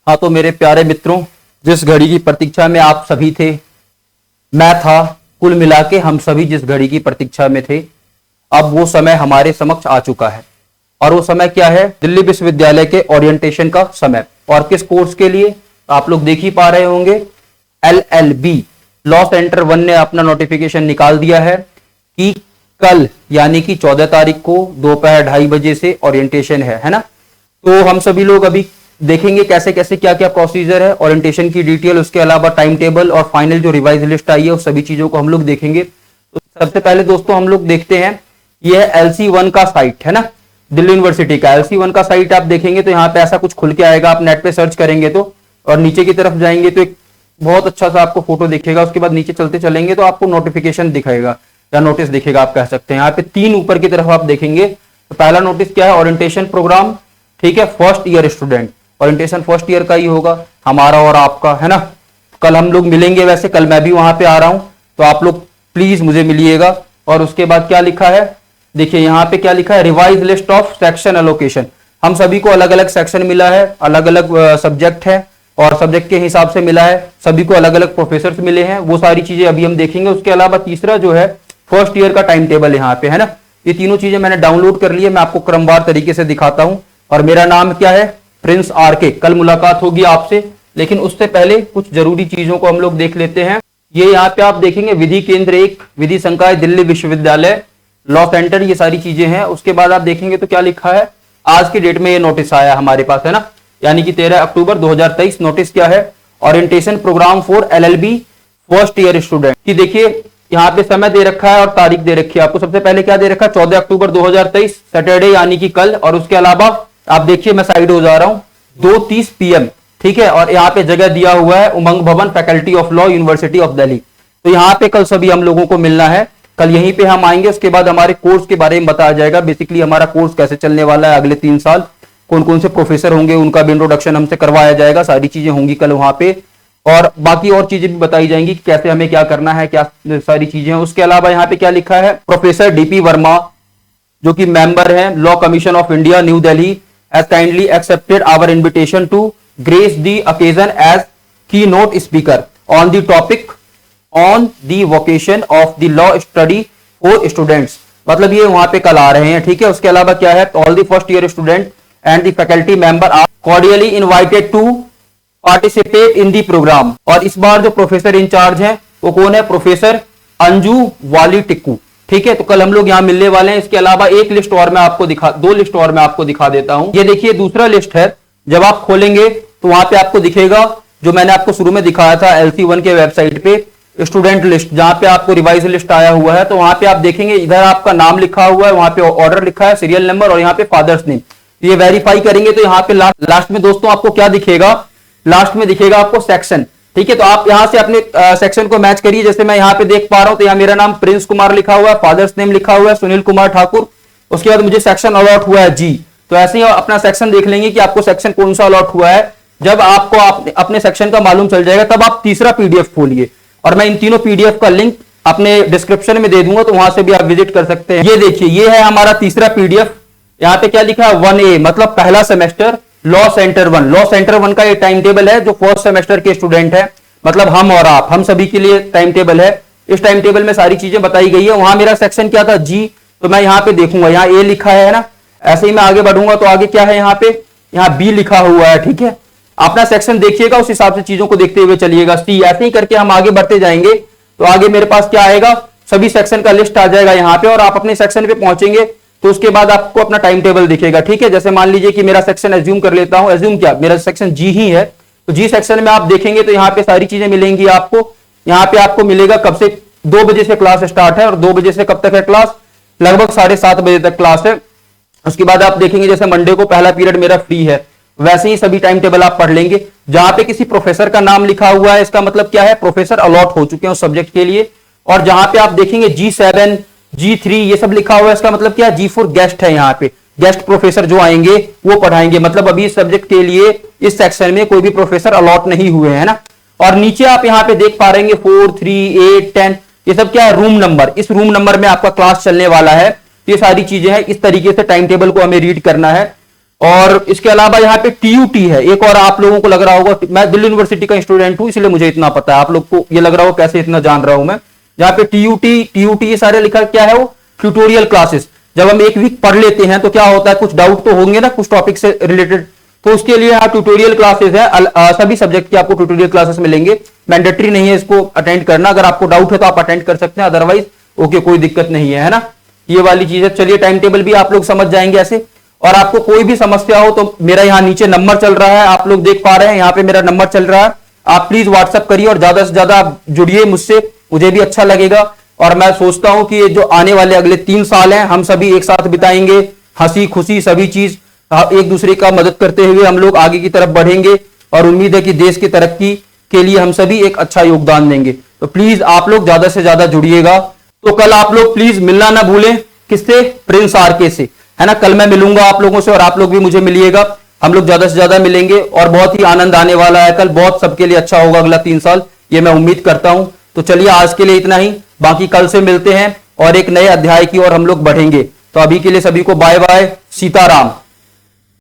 हाँ तो मेरे प्यारे मित्रों, जिस घड़ी की प्रतीक्षा में आप सभी थे, मैं था, कुल मिला के हम सभी जिस घड़ी की प्रतीक्षा में थे, अब वो समय हमारे समक्ष आ चुका है। और वो समय क्या है? दिल्ली विश्वविद्यालय के ओरिएंटेशन का समय। और किस कोर्स के लिए? आप लोग देख ही पा रहे होंगे, LLB लॉ सेंटर 1 ने अपना नोटिफिकेशन निकाल दिया है कि कल यानी कि 14 तारीख को दोपहर 2:30 बजे से ओरिएंटेशन है ना। तो हम सभी लोग अभी देखेंगे कैसे कैसे क्या क्या प्रोसीजर है, ओरिएंटेशन की डिटेल, उसके अलावा टाइम टेबल और फाइनल जो रिवाइज लिस्ट आई है उस सभी चीजों को हम लोग देखेंगे। तो सबसे पहले दोस्तों हम लोग देखते हैं, यह LC1 का साइट है ना, दिल्ली यूनिवर्सिटी का LC1 का साइट आप देखेंगे तो यहाँ पे ऐसा कुछ खुल के आएगा। आप नेट पे सर्च करेंगे तो, और नीचे की तरफ जाएंगे तो एक बहुत अच्छा सा आपको फोटो दिखेगा। उसके बाद नीचे चलते चलेंगे तो आपको नोटिफिकेशन दिखेगा या नोटिस दिखेगा, आप कह सकते हैं। यहाँ पे 3 ऊपर की तरफ आप देखेंगे तो पहला नोटिस क्या है? ओरिएंटेशन प्रोग्राम, ठीक है, first year student. Orientation first year का ही होगा हमारा और आपका, है ना। कल हम लोग मिलेंगे, वैसे कल मैं भी वहां पे आ रहा हूं, तो आप लोग प्लीज मुझे मिलिएगा। और उसके बाद क्या लिखा है, देखिए यहाँ पे क्या लिखा है, revise list of section allocation. हम सभी को अलग अलग सेक्शन मिला है, अलग अलग सब्जेक्ट है और सब्जेक्ट के हिसाब से मिला है। सभी को अलग अलग प्रोफेसर मिले हैं, वो सारी चीजें अभी हम देखेंगे। उसके अलावा तीसरा जो है फर्स्ट ईयर का टाइम टेबल यहाँ पे, है ना। ये तीनों चीजें मैंने डाउनलोड कर ली है, मैं आपको क्रमवार तरीके से दिखाता हूं। और मेरा नाम क्या है? Prince RK। कल मुलाकात होगी आपसे, लेकिन उससे पहले कुछ जरूरी चीजों को हम लोग देख लेते हैं। ये यहाँ पे आप देखेंगे विधि केंद्र 1, विधि संकाय दिल्ली विश्वविद्यालय लॉ सेंटर, ये सारी चीजें हैं। उसके बाद आप देखेंगे तो क्या लिखा है, आज की डेट में ये नोटिस आया हमारे पास, है ना, यानी कि 13 अक्टूबर 2023। नोटिस क्या है? Orientation program for LLB first year student की। देखिए यहाँ पे समय दे रखा है और तारीख दे रखी है आपको। सबसे पहले क्या दे रखा है? 14 अक्टूबर 2023 सैटरडे यानी कि कल। और उसके अलावा आप देखिए, मैं साइड हो जा रहा हूं, 2:30 PM, ठीक है। और यहाँ पे जगह दिया हुआ है उमंग भवन, faculty of law, university of Delhi. तो यहाँ पे कल सभी हम लोगों को मिलना है, कल यहीं पे हम आएंगे। उसके बाद हमारे कोर्स के बारे में बताया जाएगा, बेसिकली हमारा कोर्स कैसे चलने वाला है अगले 3 साल, कौन कौन से प्रोफेसर होंगे, उनका भी इंट्रोडक्शन हमसे करवाया जाएगा। सारी चीजें होंगी कल वहां पे, और बाकी और चीजें भी बताई जाएंगी कि कैसे हमें क्या करना है, क्या सारी चीजें हैं। उसके अलावा यहाँ पे क्या लिखा है, प्रोफेसर DP वर्मा जो कि मेंबर है law commission of India new Delhi, has kindly accepted our invitation to grace the occasion as keynote speaker on the topic on the vocation of the law study for students। मतलब ये वहां पे कल आ रहे हैं, ठीक है। उसके अलावा क्या है, all the first year student and the faculty member are cordially invited to participate in the program। और इस बार जो प्रोफेसर इंचार्ज हैं वो कौन है? प्रोफेसर अंजू वाली टिक्कू, ठीक है। तो कल हम लोग यहाँ मिलने वाले हैं। इसके अलावा एक लिस्ट और मैं आपको दो लिस्ट और मैं आपको दिखा देता हूं। ये देखिए दूसरा लिस्ट है, जब आप खोलेंगे तो वहां पे आपको दिखेगा जो मैंने आपको शुरू में दिखाया था LC1 के वेबसाइट पे, स्टूडेंट लिस्ट, जहां पे आपको रिवाइज लिस्ट आया हुआ है। तो वहां पे आप देखेंगे इधर आपका नाम लिखा हुआ है, वहां पे ऑर्डर लिखा है, सीरियल नंबर और यहाँ पे फादर्स नेम। ये वेरीफाई करेंगे तो यहाँ पे लास्ट में दोस्तों आपको क्या दिखेगा? लास्ट में दिखेगा आपको सेक्शन, ठीक है। तो आप यहां से अपने सेक्शन को मैच करिए। जैसे मैं यहां पे देख पा रहा हूं तो यहाँ मेरा नाम प्रिंस कुमार लिखा हुआ है, फादर्स नेम लिखा हुआ है सुनील कुमार ठाकुर। उसके बाद मुझे सेक्शन अलॉट हुआ है G। तो ऐसे ही अपना सेक्शन देख लेंगे कि आपको सेक्शन कौन सा अलॉट हुआ है। जब आपको अपने सेक्शन का मालूम चल जाएगा तब आप तीसरा PDF खोलिए, और मैं इन तीनों PDF का लिंक अपने डिस्क्रिप्शन में दे दूंगा, तो वहां से भी आप विजिट कर सकते हैं। ये देखिए, ये है हमारा तीसरा PDF। यहाँ पे क्या लिखा है? 1A मतलब पहला semester law centre 1। Law centre 1 का ये टाइम टेबल है जो फर्स्ट सेमेस्टर के स्टूडेंट है, मतलब हम और आप, हम सभी के लिए टाइम टेबल है। इस टाइम टेबल में सारी चीजें बताई गई है। वहां मेरा सेक्शन क्या था? G। तो मैं यहाँ पे देखूंगा, यहाँ A लिखा है ना। ऐसे ही मैं आगे बढ़ूंगा तो आगे क्या है यहाँ पे? यहाँ B लिखा हुआ है, ठीक है। अपना सेक्शन देखिएगा, उस हिसाब से चीजों को देखते हुए चलिएगा। C। ऐसे ही करके हम आगे बढ़ते जाएंगे तो आगे मेरे पास क्या आएगा? सभी सेक्शन का लिस्ट आ जाएगा यहाँ पे, और आप अपने सेक्शन पे पहुंचेंगे तो उसके बाद आपको अपना टाइम टेबल दिखेगा, ठीक है। जैसे मान लीजिए कि मेरा सेक्शन एज्यूम कर लेता हूं, एज्यूम क्या, मेरा सेक्शन G ही है, तो G सेक्शन में आप देखेंगे तो यहाँ पे सारी चीजें मिलेंगी आपको। यहाँ पे आपको मिलेगा कब से 2 बजे से क्लास स्टार्ट है, और 2 बजे से कब तक है क्लास? लगभग 7:30 बजे तक क्लास है। उसके बाद आप देखेंगे जैसे मंडे को पहला पीरियड मेरा फ्री है, वैसे ही सभी टाइम टेबल आप पढ़ लेंगे। जहां पे किसी प्रोफेसर का नाम लिखा हुआ है इसका मतलब क्या है? प्रोफेसर अलॉट हो चुके हैं उस सब्जेक्ट के लिए। और जहां पे आप देखेंगे G7 G3 ये सब लिखा हुआ है, इसका मतलब क्या है? G4 गेस्ट है। यहाँ पे गेस्ट प्रोफेसर जो आएंगे वो पढ़ाएंगे, मतलब अभी इस सब्जेक्ट के लिए इस सेक्शन में कोई भी प्रोफेसर अलॉट नहीं हुए हैं ना। और नीचे आप यहाँ पे देख पा रहे हैं 4, 3, 8, 10, ये सब क्या है? Room number. इस रूम नंबर में आपका क्लास चलने वाला है। ये सारी चीजें हैं, इस तरीके से टाइम टेबल को हमें रीड करना है। और इसके अलावा यहाँ पे टीयूटी है एक, और आप लोगों को लग रहा होगा, मैं दिल्ली यूनिवर्सिटी का स्टूडेंट हूं इसलिए मुझे इतना पता है, आप लोग को ये लग रहा होगा कैसे इतना जान रहा हूं मैं। यहाँ पे टीयूटी ये सारे लिखा क्या है, वो ट्यूटोरियल क्लासेस। जब हम एक वीक पढ़ लेते हैं तो क्या होता है, कुछ डाउट तो होंगे ना कुछ टॉपिक से रिलेटेड, तो उसके लिए यहाँ ट्यूटोरियल क्लासेस है। सभी सब्जेक्ट की आपको ट्यूटोरियल क्लासेस मिलेंगे, मैंडेटरी नहीं है इसको अटेंड करना, अगर आपको डाउट है तो आप अटेंड कर सकते हैं, अदरवाइज ओके कोई दिक्कत नहीं है ना, ये वाली चीज है। चलिए टाइम टेबल भी आप लोग समझ जाएंगे ऐसे। और आपको कोई भी समस्या हो तो मेरा यहाँ नीचे नंबर चल रहा है, आप लोग देख पा रहे हैं यहाँ पे मेरा नंबर चल रहा है, आप प्लीज व्हाट्सअप करिए और ज्यादा से ज्यादा जुड़िए मुझसे, मुझे भी अच्छा लगेगा। और मैं सोचता हूं कि ये जो आने वाले अगले 3 साल हैं हम सभी एक साथ बिताएंगे, हंसी खुशी सभी चीज, एक दूसरे का मदद करते हुए हम लोग आगे की तरफ बढ़ेंगे, और उम्मीद है कि देश की तरक्की के लिए हम सभी एक अच्छा योगदान देंगे। तो प्लीज आप लोग ज्यादा से ज्यादा जुड़िएगा। तो कल आप लोग प्लीज मिलना ना भूलें, किससे, प्रिंस आरके से, है ना। कल मैं मिलूंगा आप लोगों से और आप लोग भी मुझे मिलिएगा, हम लोग ज्यादा से ज्यादा मिलेंगे और बहुत ही आनंद आने वाला है कल, बहुत सबके लिए अच्छा होगा अगला 3 साल, ये मैं उम्मीद करता हूं। तो चलिए आज के लिए इतना ही, बाकी कल से मिलते हैं और एक नए अध्याय की ओर हम लोग बढ़ेंगे। तो अभी के लिए सभी को बाय बाय, सीताराम।